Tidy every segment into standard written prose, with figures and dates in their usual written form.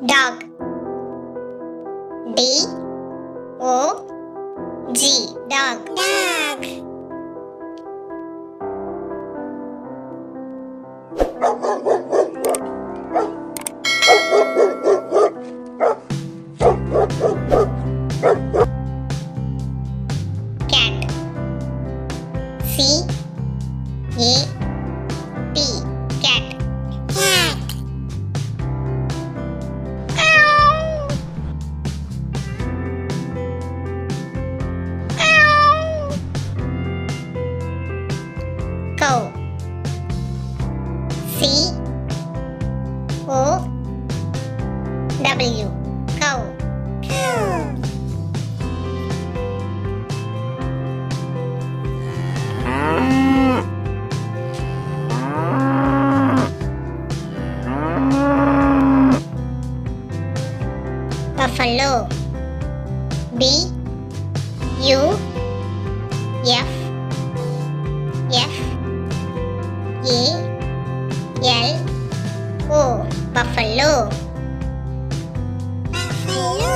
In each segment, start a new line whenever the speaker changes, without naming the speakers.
dog. D O G, dog.
Dog.
Cat. C A T, cat.
Cat.
Cow. C O W, cow.
Cow.
Buffalo. B U F F A L O, buffalo.
Buffalo.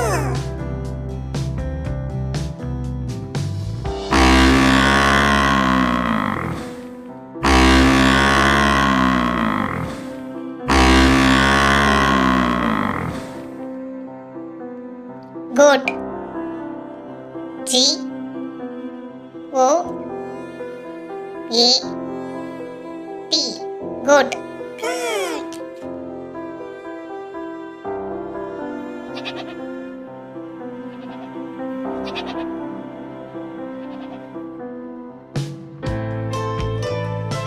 Goat. G O A T, goat.
Goat.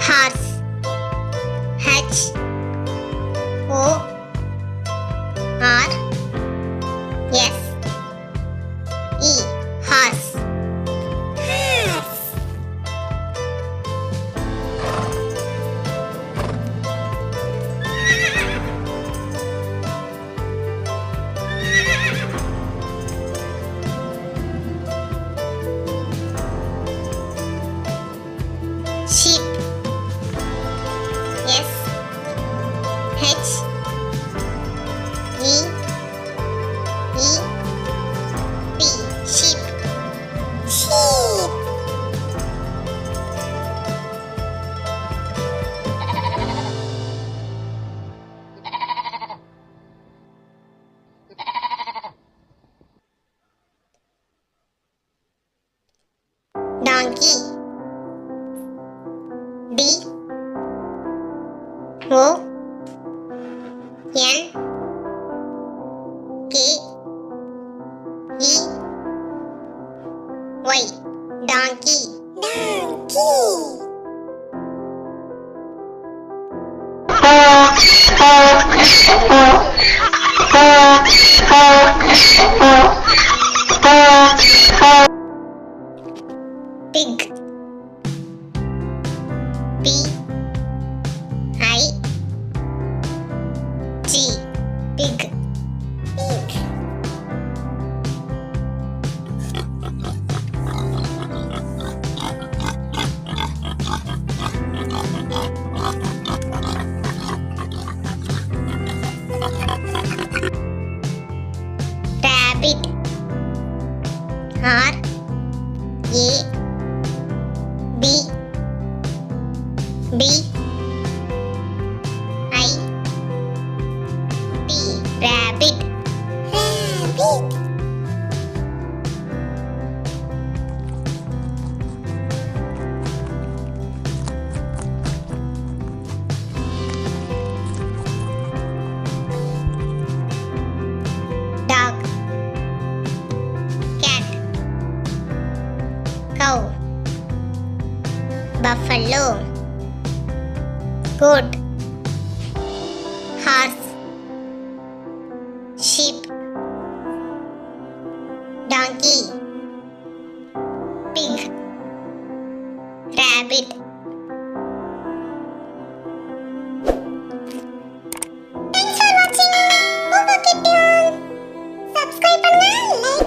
Horse. H O R S E, horse.
Horse.
Sheep. S H E E P, sheep.
Sheep.
Donkey. D O N K E Y, donkey.
Donkey.
Pig. P I G, pig.
Pig.
Rabbit. R A B B I T, rabbit.
Rabbit.
Dog. Cat. Cow. Buffalo. Goat. Horse. Sheep. Donkey. Pig. Rabbit.
Thanks for watching Boobookidtunes. Subscribe பண்ணுங்க, like